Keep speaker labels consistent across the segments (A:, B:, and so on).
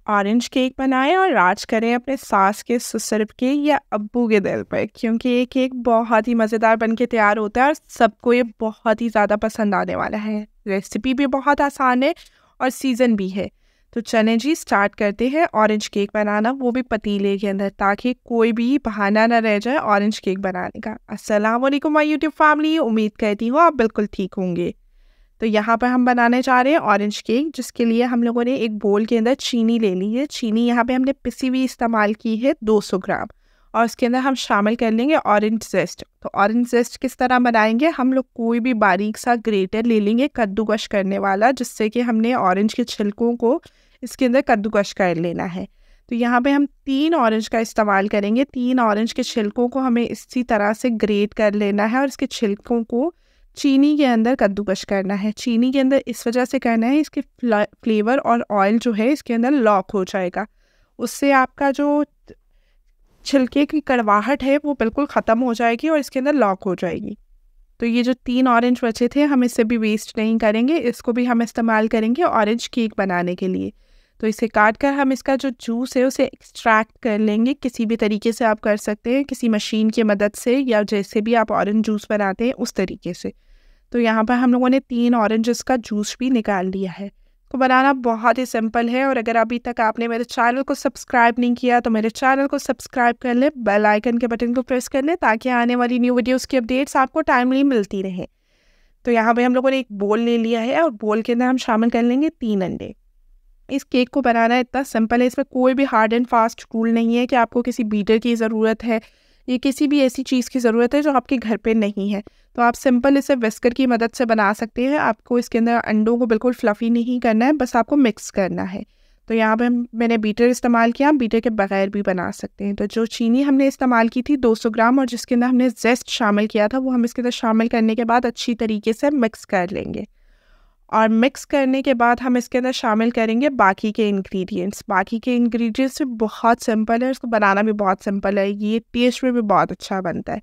A: Orange cake बनाएं और राज करें अपने सास के, ससुर के या अब्बू के दिल पर, क्योंकि ये केक बहुत ही मज़ेदार बन के तैयार होता है और सबको ये बहुत ही ज़्यादा पसंद आने वाला है। रेसिपी भी बहुत आसान है और सीज़न भी है। तो चलें जी, स्टार्ट करते हैं ऑरेंज केक बनाना, वो भी पतीले के अंदर, ताकि कोई भी बहाना ना रह जाए ऑरेंज केक बनाने का। अस्सलाम वालेकुम माय यूट्यूब फैमिली, उम्मीद करती हूँ आप बिल्कुल ठीक होंगे। तो यहाँ पर हम बनाने जा रहे हैं ऑरेंज केक, जिसके लिए हम लोगों ने एक बोल के अंदर चीनी ले ली है। चीनी यहाँ पे हमने पिसी हुई इस्तेमाल की है 200 ग्राम, और उसके अंदर हम शामिल कर लेंगे ऑरेंज जेस्ट। तो ऑरेंज जेस्ट किस तरह बनाएंगे, हम लोग कोई भी बारीक सा ग्रेटर ले लेंगे, कद्दूकश करने वाला, जिससे कि हमने ऑरेंज के छिलकों को इसके अंदर कद्दूकश कर लेना है। तो यहाँ पे हम 3 ऑरेंज का इस्तेमाल करेंगे। 3 ऑरेंज के छिलकों को हमें इसी तरह से ग्रेट कर लेना है और इसके छिलकों को चीनी के अंदर कद्दूकश करना है। चीनी के अंदर इस वजह से करना है, इसके फ्लेवर और ऑयल जो है इसके अंदर लॉक हो जाएगा। उससे आपका जो छिलके की कड़वाहट है वो बिल्कुल ख़त्म हो जाएगी और इसके अंदर लॉक हो जाएगी। तो ये जो 3 ऑरेंज बचे थे, हम इसे भी वेस्ट नहीं करेंगे, इसको भी हम इस्तेमाल करेंगे ऑरेंज केक बनाने के लिए। तो इसे काट कर हम इसका जो जूस है उसे एक्सट्रैक्ट कर लेंगे। किसी भी तरीके से आप कर सकते हैं, किसी मशीन की मदद से या जैसे भी आप ऑरेंज जूस बनाते हैं उस तरीके से। तो यहाँ पर हम लोगों ने 3 ऑरेंजेस का जूस भी निकाल लिया है। तो बनाना बहुत ही सिंपल है, और अगर अभी तक आपने मेरे चैनल को सब्सक्राइब नहीं किया तो मेरे चैनल को सब्सक्राइब कर लें, बेल आइकन के बटन को प्रेस कर लें, ताकि आने वाली न्यू वीडियोस की अपडेट्स आपको टाइमली मिलती रहे। तो यहाँ पे हम लोगों ने एक बोल ले लिया है और बोल के अंदर हम शामिल कर लेंगे 3 अंडे। इस केक को बनाना इतना सिंपल है, इसमें कोई भी हार्ड एंड फास्ट रूल नहीं है कि आपको किसी बीटर की ज़रूरत है या किसी भी ऐसी चीज़ की ज़रूरत है जो आपके घर पे नहीं है। तो आप सिंपल इसे विस्कर की मदद से बना सकते हैं। आपको इसके अंदर अंडों को बिल्कुल फ्लफ़ी नहीं करना है, बस आपको मिक्स करना है। तो यहाँ पे मैंने बीटर इस्तेमाल किया, बीटर के बगैर भी बना सकते हैं। तो जो चीनी हमने इस्तेमाल की थी 200 ग्राम, और जिसके अंदर हमने जेस्ट शामिल किया था, वो हम इसके अंदर शामिल करने के बाद अच्छी तरीके से मिक्स कर लेंगे। और मिक्स करने के बाद हम इसके अंदर शामिल करेंगे बाकी के इंग्रेडिएंट्स। बाकी के इंग्रेडिएंट्स भी बहुत सिंपल है, इसको बनाना भी बहुत सिंपल है, ये टेस्ट में भी बहुत अच्छा बनता है।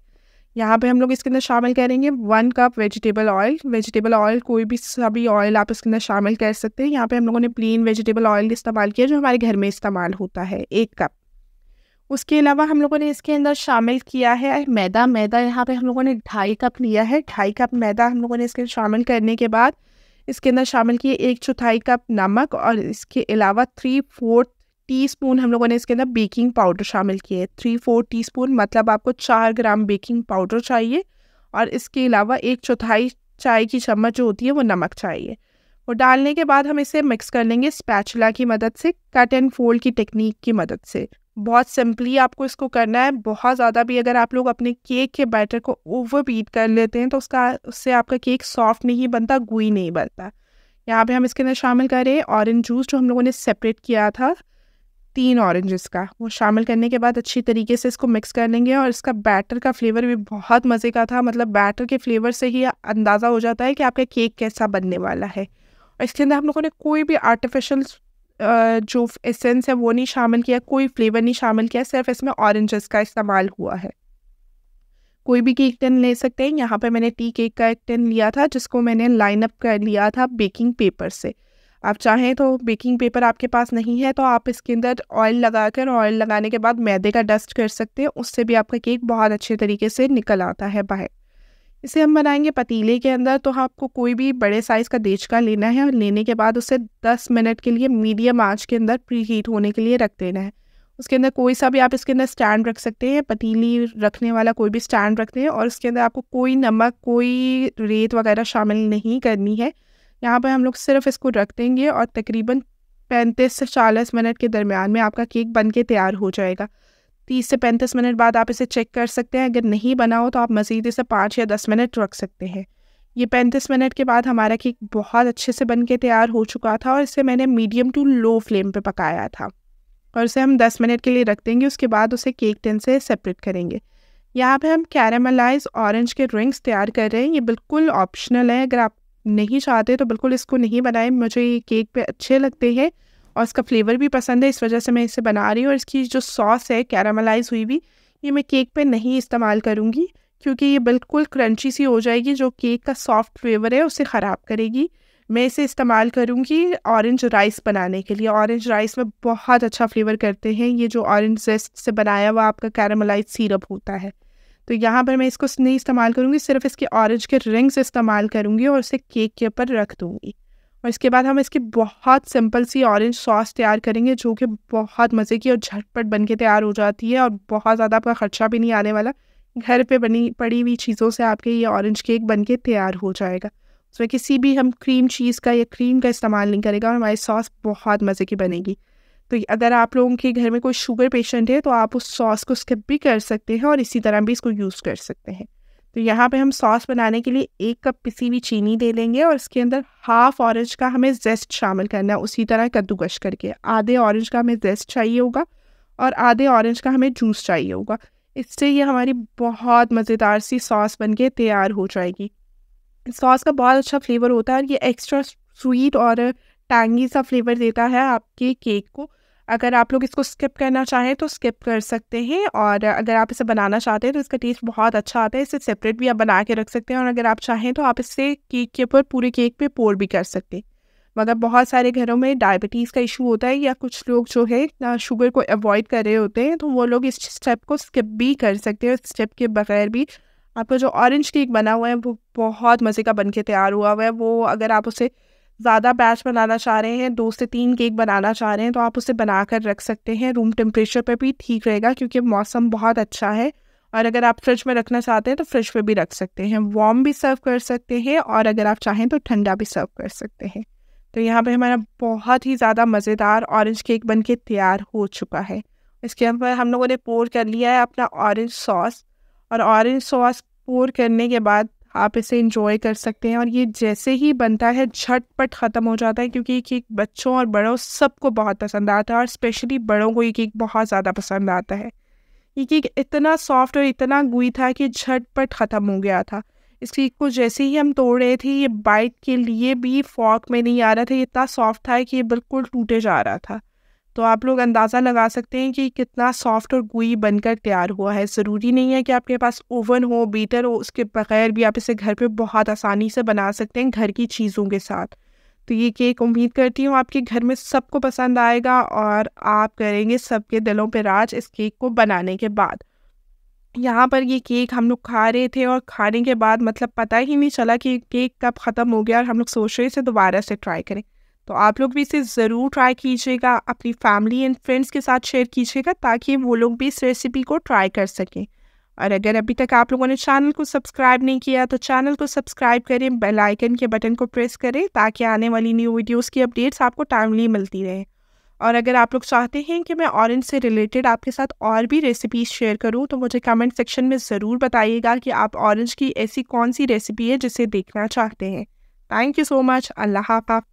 A: यहाँ पे हम लोग इसके अंदर शामिल करेंगे 1 cup vegetable oil. Vegetable oil कोई भी सभी ऑयल आप इसके अंदर शामिल कर सकते हैं। यहाँ पे हम लोगों ने प्लेन वेजिटेबल ऑयल इस्तेमाल किया, जो हमारे घर में इस्तेमाल होता है, 1 कप। उसके अलावा हम लोगों ने इसके अंदर शामिल किया है मैदा। मैदा यहाँ पे हम लोगों ने 2.5 कप लिया है। 2.5 कप मैदा हम लोगों ने इसके शामिल करने के बाद इसके अंदर शामिल किए 1/4 कप नमक, और इसके अलावा 3/4 टीस्पून हम लोगों ने इसके अंदर बेकिंग पाउडर शामिल किए। 3/4 टीस्पून मतलब आपको 4 ग्राम बेकिंग पाउडर चाहिए, और इसके अलावा 1/4 चाय की चम्मच जो होती है वो नमक चाहिए। वो डालने के बाद हम इसे मिक्स कर लेंगे स्पैचुला की मदद से, कट एंड फोल्ड की टेक्निक की मदद से। बहुत सिंपली आपको इसको करना है। बहुत ज़्यादा भी अगर आप लोग अपने केक के बैटर को ओवर बीट कर लेते हैं तो उससे आपका केक सॉफ्ट नहीं बनता, गुई नहीं बनता। यहाँ पे हम इसके अंदर शामिल करें ऑरेंज जूस, जो हम लोगों ने सेपरेट किया था 3 ऑरेंजेस का। वो शामिल करने के बाद अच्छी तरीके से इसको मिक्स कर लेंगे, और इसका बैटर का फ्लेवर भी बहुत मज़े का था। मतलब बैटर के फ्लेवर से ही अंदाज़ा हो जाता है कि आपका केक कैसा बनने वाला है। और इसके अंदर हम लोगों ने कोई भी आर्टिफिशियल जो एसेंस है वो नहीं शामिल किया, कोई फ्लेवर नहीं शामिल किया, सिर्फ इसमें ऑरेंजेस का इस्तेमाल हुआ है। कोई भी केक टिन ले सकते हैं। यहाँ पे मैंने टी केक का एक टिन लिया था, जिसको मैंने लाइन अप कर लिया था बेकिंग पेपर से। आप चाहें तो बेकिंग पेपर आपके पास नहीं है तो आप इसके अंदर ऑयल लगाकर, ऑयल लगाने के बाद मैदे का डस्ट कर सकते हैं, उससे भी आपका केक बहुत अच्छे तरीके से निकल आता है बाहर। इसे हम बनाएंगे पतीले के अंदर। तो आपको कोई भी बड़े साइज़ का देचका लेना है, और लेने के बाद उसे 10 मिनट के लिए मीडियम आंच के अंदर प्री हीट होने के लिए रख देना है। उसके अंदर कोई सा भी आप इसके अंदर स्टैंड रख सकते हैं, पतीली रखने वाला कोई भी स्टैंड रखते हैं, और उसके अंदर आपको कोई नमक, कोई रेत वगैरह शामिल नहीं करनी है। यहाँ पर हम लोग सिर्फ इसको रख देंगे, और तकरीबन 35 से 40 मिनट के दरमियान में आपका केक बन के तैयार हो जाएगा। 30 से 35 मिनट बाद आप इसे चेक कर सकते हैं। अगर नहीं बना हो तो आप मज़ीद इसे 5 या 10 मिनट रख सकते हैं। ये 35 मिनट के बाद हमारा केक बहुत अच्छे से बन के तैयार हो चुका था, और इसे मैंने मीडियम टू लो फ्लेम पे पकाया था, और इसे हम 10 मिनट के लिए रख देंगे। उसके बाद उसे केक टिन से सेपरेट करेंगे। यहाँ पे हम कैरामलाइज ऑरेंज के रिंग्स तैयार कर रहे हैं। ये बिल्कुल ऑप्शनल है, अगर आप नहीं चाहते तो बिल्कुल इसको नहीं बनाएं। मुझे ये केक पे अच्छे लगते हैं और इसका फ्लेवर भी पसंद है, इस वजह से मैं इसे बना रही हूँ। और इसकी जो सॉस है कैरामलाइज हुई हुई, ये मैं केक पे नहीं इस्तेमाल करूँगी, क्योंकि ये बिल्कुल क्रंची सी हो जाएगी, जो केक का सॉफ्ट फ्लेवर है उसे ख़राब करेगी। मैं इसे इस्तेमाल करूँगी ऑरेंज राइस बनाने के लिए। ऑरेंज राइस में बहुत अच्छा फ्लेवर करते हैं ये जो ऑरेंज ज़ेस्ट से बनाया हुआ आपका कैरामलाइज़्ड सिरप होता है। तो यहाँ पर मैं इसको नहीं इस्तेमाल करूँगी, सिर्फ़ इसके ऑरेंज के रिंग्स इस्तेमाल करूँगी और उसे केक के ऊपर रख दूँगी। और इसके बाद हम इसकी बहुत सिंपल सी ऑरेंज सॉस तैयार करेंगे जो कि बहुत मज़े की और झटपट बन के तैयार हो जाती है और बहुत ज़्यादा आपका ख़र्चा भी नहीं आने वाला। घर पे बनी पड़ी हुई चीज़ों से आपके ये ऑरेंज केक बन के तैयार हो जाएगा। उसमें किसी भी हम क्रीम चीज़ का या क्रीम का इस्तेमाल नहीं करेगा और हमारी सॉस बहुत मज़े की बनेगी। तो अगर आप लोगों के घर में कोई शुगर पेशेंट है तो आप उस सॉस को स्किप भी कर सकते हैं और इसी तरह भी इसको यूज़ कर सकते हैं। तो यहाँ पे हम सॉस बनाने के लिए 1 कप पिसी हुई चीनी ले लेंगे और इसके अंदर हाफ ऑरेंज का हमें ज़ेस्ट शामिल करना है, उसी तरह कद्दूकश करके। आधे ऑरेंज का हमें ज़ेस्ट चाहिए होगा और आधे ऑरेंज का हमें जूस चाहिए होगा। इससे ये हमारी बहुत मज़ेदार सी सॉस बन के तैयार हो जाएगी। सॉस का बहुत अच्छा फ्लेवर होता है और ये एक्स्ट्रा स्वीट और टैंगी सा फ्लेवर देता है आपके केक को। अगर आप लोग इसको स्किप करना चाहें तो स्किप कर सकते हैं और अगर आप इसे बनाना चाहते हैं तो इसका टेस्ट बहुत अच्छा आता है। इसे सेपरेट भी आप बना के रख सकते हैं और अगर आप चाहें तो आप इससे केक के ऊपर पूरे केक पे पोर भी कर सकते हैं। मगर बहुत सारे घरों में डायबिटीज़ का इशू होता है या कुछ लोग जो है शुगर को अवॉइड कर रहे होते हैं तो वो लोग इस स्टेप को स्किप भी कर सकते हैं। इस स्टेप के बगैर भी आपका जो ऑरेंज केक बना हुआ है वो बहुत मज़े का बन के तैयार हुआ है। वो अगर आप उसे ज़्यादा बैच बनाना चाह रहे हैं, 2 से 3 केक बनाना चाह रहे हैं तो आप उसे बना कर रख सकते हैं। रूम टेम्परेचर पर भी ठीक रहेगा क्योंकि मौसम बहुत अच्छा है। और अगर आप फ्रिज में रखना चाहते हैं तो फ्रिज पे भी रख सकते हैं। वार्म भी सर्व कर सकते हैं और अगर आप चाहें तो ठंडा भी सर्व कर सकते हैं। तो यहाँ पे हमारा बहुत ही ज़्यादा मज़ेदार ऑरेंज केक बन के तैयार हो चुका है। इसके ऊपर हम लोगों ने पोर कर लिया है अपना ऑरेंज सॉस और ऑरेंज सॉस पोर करने के बाद आप इसे एंजॉय कर सकते हैं और ये जैसे ही बनता है झटपट ख़त्म हो जाता है क्योंकि ये केक बच्चों और बड़ों सबको बहुत पसंद आता है और स्पेशली बड़ों को ये केक बहुत ज़्यादा पसंद आता है। ये केक इतना सॉफ्ट और इतना गुई था कि झटपट ख़त्म हो गया था। इस केक को जैसे ही हम तोड़ रहे थे ये बाइट के लिए भी फॉर्क में नहीं आ रहा था, ये इतना सॉफ्ट था कि ये बिल्कुल टूटे जा रहा था। तो आप लोग अंदाज़ा लगा सकते हैं कि कितना सॉफ्ट और गुई बनकर तैयार हुआ है। ज़रूरी नहीं है कि आपके पास ओवन हो, बीटर हो, उसके बगैर भी आप इसे घर पे बहुत आसानी से बना सकते हैं घर की चीज़ों के साथ। तो ये केक उम्मीद करती हूँ आपके घर में सबको पसंद आएगा और आप करेंगे सबके दिलों पे राज इस केक को बनाने के बाद। यहाँ पर ये केक हम लोग खा रहे थे और खाने के बाद मतलब पता ही नहीं चला कि केक कब ख़त्म हो गया और हम लोग सोच रहे थे दोबारा से ट्राई करें। तो आप लोग भी इसे ज़रूर ट्राई कीजिएगा, अपनी फैमिली एंड फ्रेंड्स के साथ शेयर कीजिएगा ताकि वो लोग भी इस रेसिपी को ट्राई कर सकें। और अगर अभी तक आप लोगों ने चैनल को सब्सक्राइब नहीं किया तो चैनल को सब्सक्राइब करें, बेल आइकन के बटन को प्रेस करें ताकि आने वाली न्यू वीडियोस की अपडेट्स आपको टाइमली मिलती रहे। और अगर आप लोग चाहते हैं कि मैं ऑरेंज से रिलेटेड आपके साथ और भी रेसिपीज़ शेयर करूं तो मुझे कमेंट सेक्शन में ज़रूर बताइएगा कि आप ऑरेंज की ऐसी कौन सी रेसिपी है जिसे देखना चाहते हैं। Thank you so much. अल्लाह हाफ़िज़।